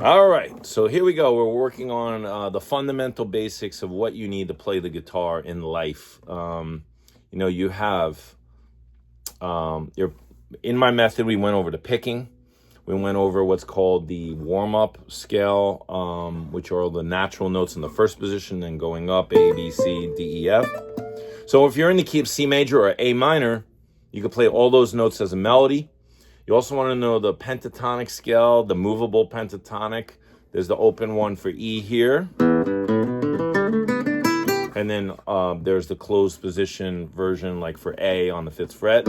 All right, so here we go. We're working on the fundamental basics of what you need to play the guitar in life. You have in my method, we went over the picking. We went over what's called the warm-up scale, which are all the natural notes in the first position, then going up A, B, C, D, E, F. So if you're in the key of C major or A minor, you can play all those notes as a melody. You also want to know the pentatonic scale, the movable pentatonic. There's the open one for E here. And then there's the closed position version like for A on the 5th fret.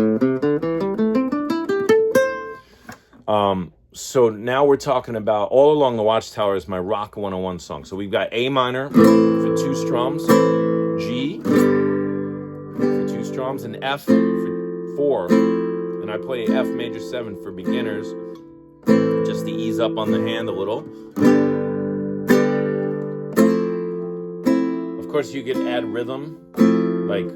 So now we're talking about All Along the Watchtower is my Rock 101 song. So we've got A minor for 2 strums, G for 2 strums, and F for 4. And I play F major 7 for beginners, just to ease up on the hand a little. Of course, you could add rhythm, like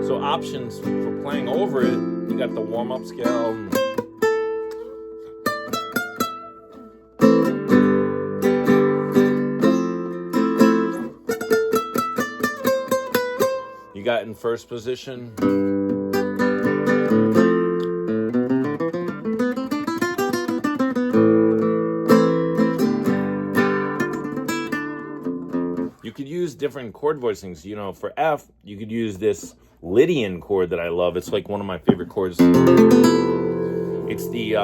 so options for playing over it. You got the warm-up scale. You got in first position. You could use different chord voicings. For F, you could use this Lydian chord that I love. It's like one of my favorite chords. It's the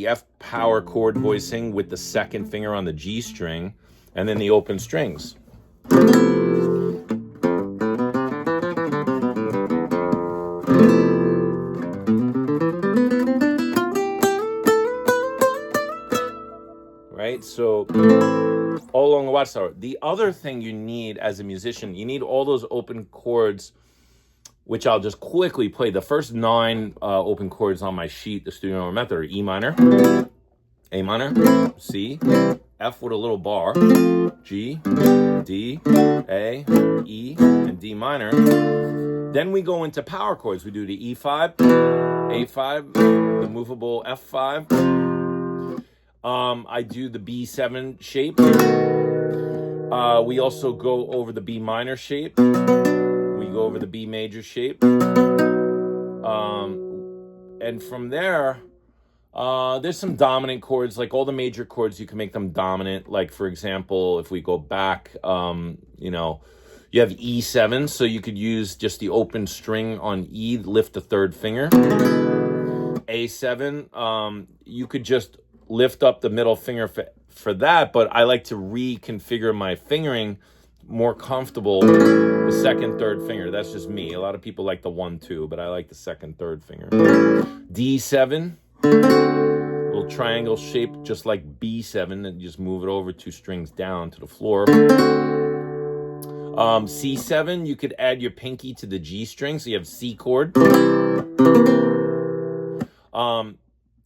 F power chord voicing with the second finger on the G string, and then the open strings. Right? So All Along the Watchtower. The other thing you need as a musician, you need all those open chords, which I'll just quickly play. The first 9 open chords on my sheet, the Studio Noir method, are E minor, A minor, C, F with a little bar, G, D, A, E, and D minor. Then we go into power chords. We do the E5, A5, the movable F5. I do the B7 shape. We also go over the B minor shape. We go over the B major shape. And from there, there's some dominant chords. Like all the major chords, you can make them dominant. Like, for example, if we go back, you have E7, so you could use just the open string on E, lift the 3rd finger. A7, you could just lift up the middle finger for that, but I like to reconfigure my fingering more comfortable, the 2nd, 3rd finger. That's just me. A lot of people like the 1, 2, but I like the 2nd, 3rd finger. D7, little triangle shape, just like B7, and just move it over 2 strings down to the floor. C7, you could add your pinky to the G string, so you have C chord.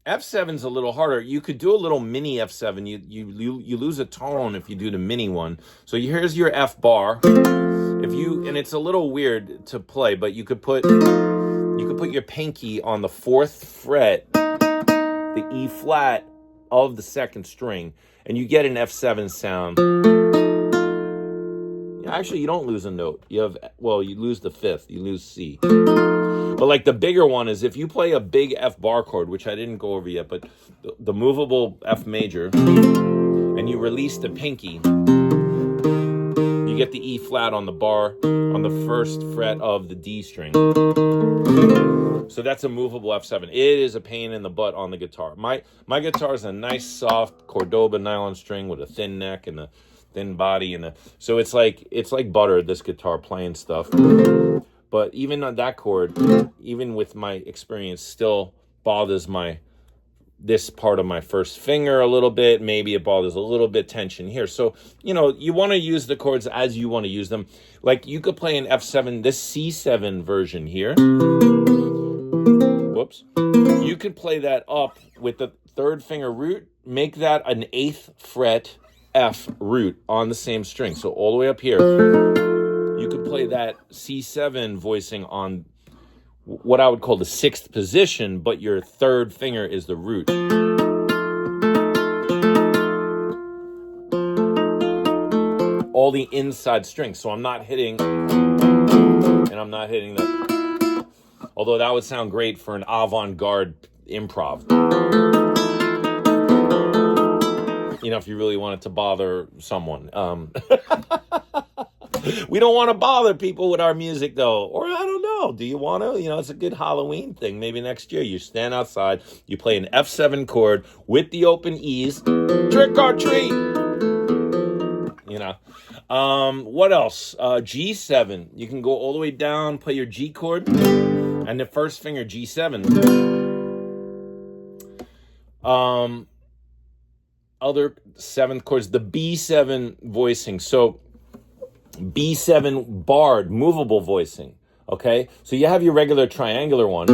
F7's a little harder. You could do a little mini F7. You lose a tone if you do the mini one. So here's your F bar. And it's a little weird to play, but you could put your pinky on the 4th fret, the E flat of the 2nd string, and you get an F7 sound. Actually, you don't lose a note. You lose the 5th. You lose C. But like the bigger one is if you play a big F bar chord, which I didn't go over yet, but the movable F major, and you release the pinky, you get the E flat on the bar on the 1st fret of the D string. So that's a movable F7. It is a pain in the butt on the guitar. My guitar is a nice soft Cordoba nylon string with a thin neck and a thin body, so it's like butter, this guitar playing stuff. But even on that chord, even with my experience, still bothers this part of my 1st finger a little bit. Maybe it bothers a little bit tension here. So, you want to use the chords as you want to use them. Like you could play an F7, this C7 version here. Whoops. You could play that up with the 3rd finger root, make that an 8th fret F root on the same string. So all the way up here. you could play that C7 voicing on what I would call the 6th position, but your 3rd finger is the root. All the inside strings. So I'm not hitting, and I'm not hitting the, although that would sound great for an avant-garde improv. You know, if you really wanted to bother someone. We don't want to bother people with our music, though. Or I don't know. Do you want to? You know, it's a good Halloween thing. Maybe next year you stand outside, you play an F7 chord with the open E's. Trick or treat. You know. What else? G7. You can go all the way down, play your G chord, and the first finger, G7. Other 7th chords, the B7 voicing. So B7 barred, movable voicing. Okay, so you have your regular triangular one,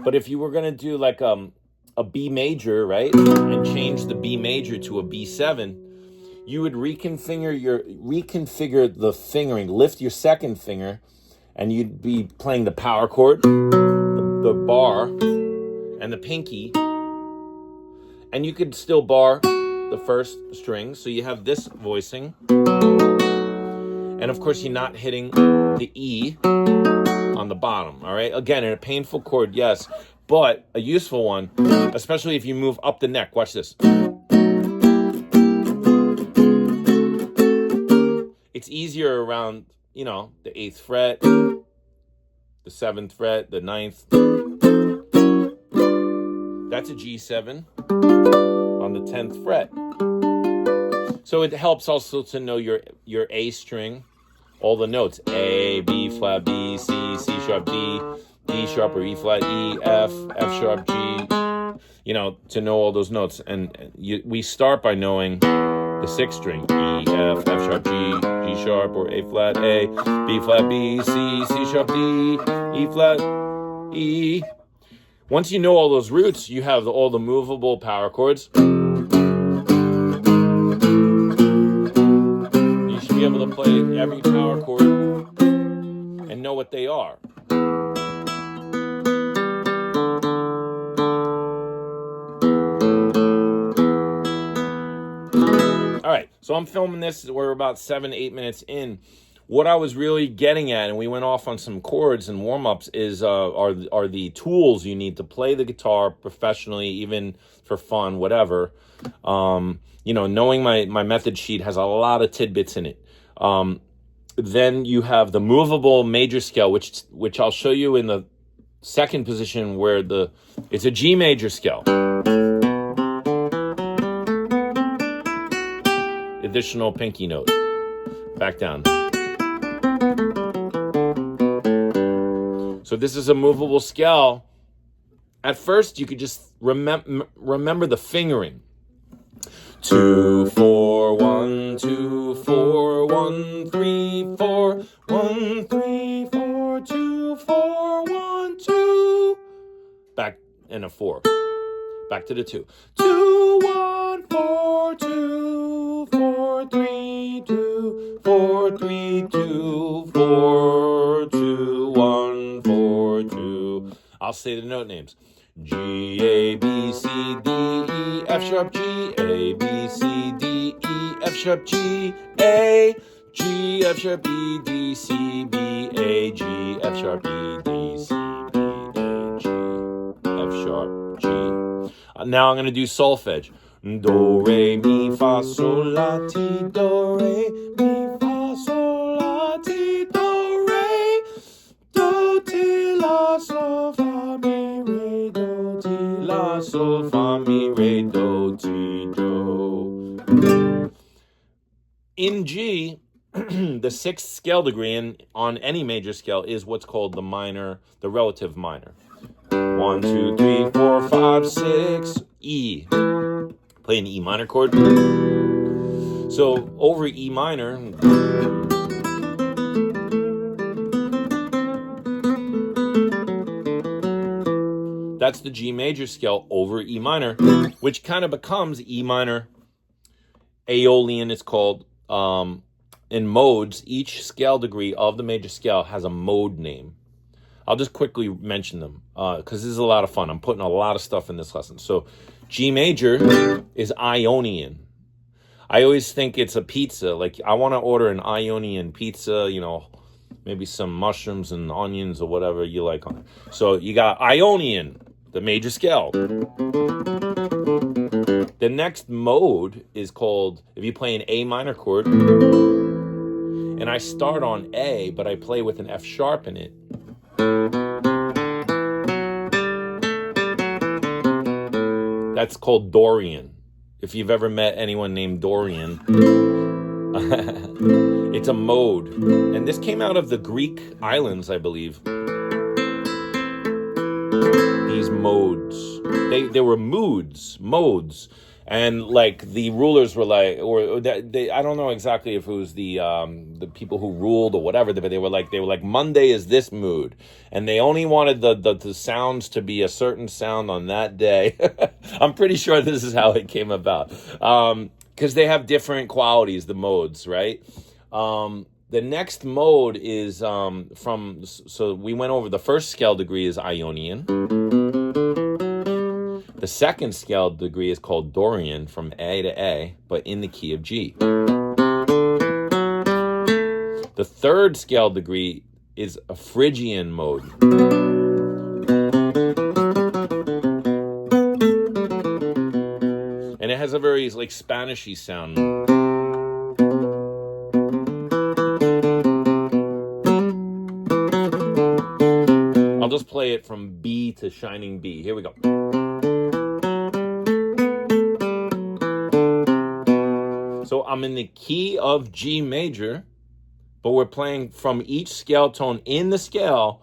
but if you were gonna do like a B major, right, and change the B major to a B7, you would reconfigure the fingering, lift your 2nd finger, and you'd be playing the power chord, the bar, and the pinky, and you could still bar the 1st string, so you have this voicing. And of course, you're not hitting the E on the bottom, all right? Again, in a painful chord, yes, but a useful one, especially if you move up the neck. Watch this. It's easier around, you know, the 8th fret, the 7th fret, the 9th. That's a G7 on the 10th fret. So it helps also to know your A string, all the notes. A, B flat, B, C, C sharp, D, D sharp or E flat, E, F, F sharp, G. You know, to know all those notes. And we start by knowing the 6th string. E, F, F sharp, G, G sharp or A flat, A, B flat, B, C, C sharp, D, E flat, E. Once you know all those roots, you have all the movable power chords. Be able to play every power chord and know what they are. All right, so I'm filming this. We're about 7-8 minutes in. What I was really getting at, and we went off on some chords and warm-ups, is are the tools you need to play the guitar professionally, even for fun, whatever. You know, knowing my method sheet has a lot of tidbits in it. Then you have the movable major scale, which I'll show you in the 2nd position, where it's a G major scale. Additional pinky note. Back down. So this is a movable scale. At first, you could just remember the fingering. 2, 4, 1, 2, 4, 1, 3, 4, 1, 3, 4, 2, 4, 1, 2. Back and a 4. Back to the 2. 2, 1, 4, 2, 4, 3, 2, 4, 3, 2, 4, 2, 1, 4, 2. I'll say the note names. G, A, B, C, D, E, F sharp, G, A, B, C, D, E, F sharp, G, A, G, F sharp, B, D, C, B, A, G, F sharp, B, D, C, B, A, G, F sharp, G. Now I'm going to do solfege. Do, re, mi, fa, sol, la, ti, do, re, mi, fa, sol, la, ti, do, re, do, ti, la, sol, fa, mi, re, do, ti, la, sol, fa, mi, re, do, ti, do. In G, the 6th scale degree on any major scale is what's called the minor, the relative minor. 1, 2, 3, 4, 5, 6, E. Play an E minor chord. So over E minor, that's the G major scale over E minor, which kind of becomes E minor Aeolian, it's called, in modes, each scale degree of the major scale has a mode name. I'll just quickly mention them because this is a lot of fun. I'm putting a lot of stuff in this lesson. So G major is Ionian. I always think it's a pizza. Like, I want to order an Ionian pizza, maybe some mushrooms and onions or whatever you like on it. So you got Ionian, the major scale. The next mode is called, if you play an A minor chord, and I start on A, but I play with an F sharp in it, that's called Dorian. If you've ever met anyone named Dorian, it's a mode. And this came out of the Greek islands, I believe. These modes. They were modes. And like the rulers were like, I don't know exactly if it was the people who ruled or whatever, but they were like Monday is this mood, and they only wanted the sounds to be a certain sound on that day. I'm pretty sure this is how it came about, because they have different qualities, the modes, right? The next mode is so we went over the first scale degree is Ionian. The second scale degree is called Dorian, from A to A, but in the key of G. The third scale degree is a Phrygian mode. And it has a very like Spanishy sound. I'll just play it from B to shining B. Here we go. So I'm in the key of G major, but we're playing from each scale tone in the scale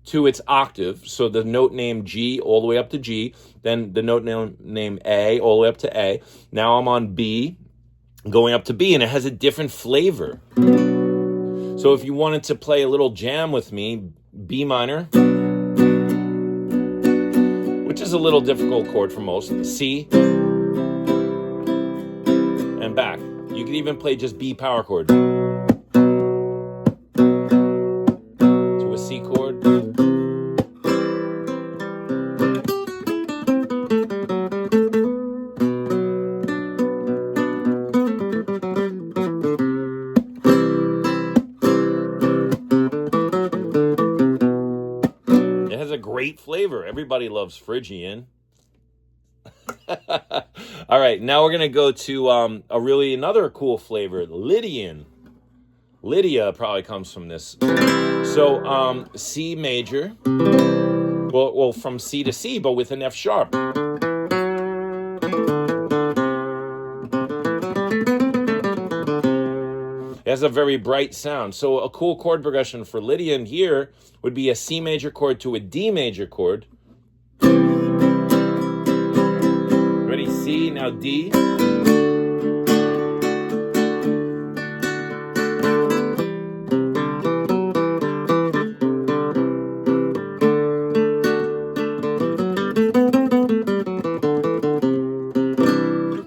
to its octave. So the note name G all the way up to G, then the note name A all the way up to A. Now I'm on B, going up to B, and it has a different flavor. So if you wanted to play a little jam with me, B minor, which is a little difficult chord for most, C, and back. You could even play just B power chord to a C chord. It has a great flavor. Everybody loves Phrygian. All right, now we're going to go to another cool flavor, Lydian. Lydia probably comes from this. So C major, well, from C to C, but with an F sharp. It has a very bright sound. So a cool chord progression for Lydian here would be a C major chord to a D major chord. Ready? C, now D.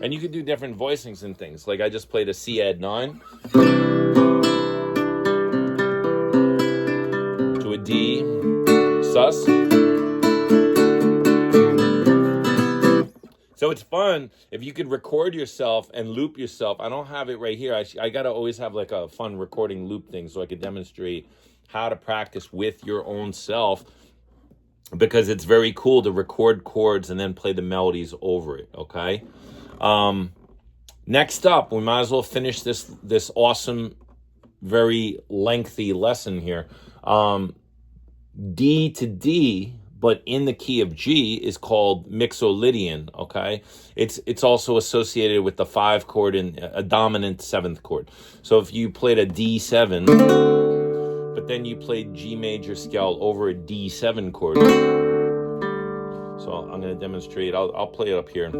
And you could do different voicings and things. Like I just played a C add 9 to a D sus. So it's fun if you could record yourself and loop yourself. I don't have it right here. I got to always have like a fun recording loop thing so I could demonstrate how to practice with your own self, because it's very cool to record chords and then play the melodies over it, okay? Next up, we might as well finish this awesome, very lengthy lesson here. D to D, but in the key of G, is called Mixolydian, okay? It's also associated with the 5 chord and a dominant 7th chord. So if you played a D7, but then you played G major scale over a D7 chord. So I'm going to demonstrate. I'll play it up here.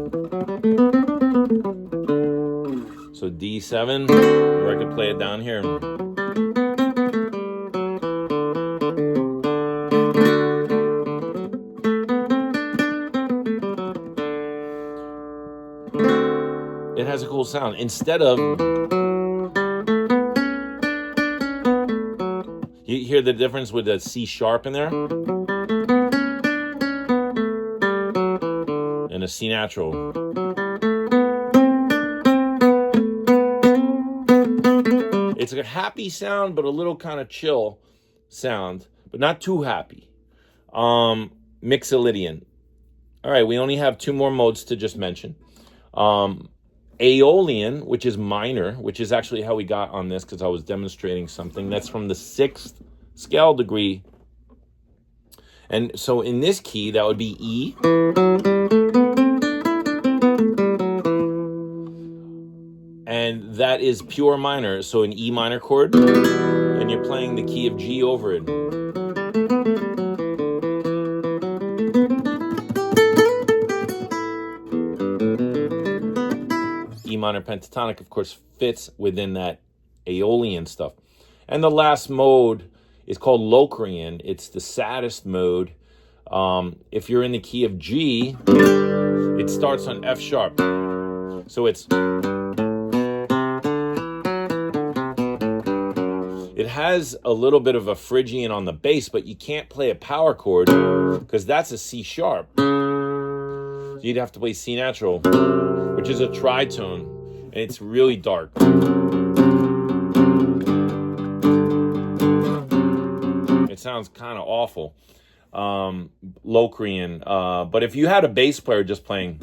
So D7, or I could play it down here. It has a cool sound. Instead of You hear the difference with the C sharp in there? And a C natural. It's a happy sound, but a little kind of chill sound, but not too happy. Mixolydian. All right, we only have 2 more modes to just mention. Aeolian, which is minor, which is actually how we got on this because I was demonstrating something. That's from the 6th scale degree. And so in this key, that would be E. And that is pure minor, so an E minor chord. And you're playing the key of G over it. E minor pentatonic, of course, fits within that Aeolian stuff. And the last mode is called Locrian. It's the saddest mode. If you're in the key of G, it starts on F sharp. So it has a little bit of a Phrygian on the bass, but you can't play a power chord because that's a C sharp. So you'd have to play C natural, which is a tritone, and it's really dark. It sounds kind of awful. Locrian. But if you had a bass player just playing,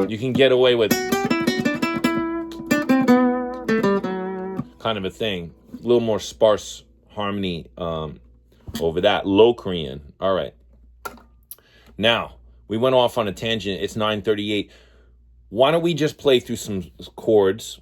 you can get away with kind of a thing. A little more sparse harmony over that. Locrian. All right. Now, we went off on a tangent. It's 9:38. Why don't we just play through some chords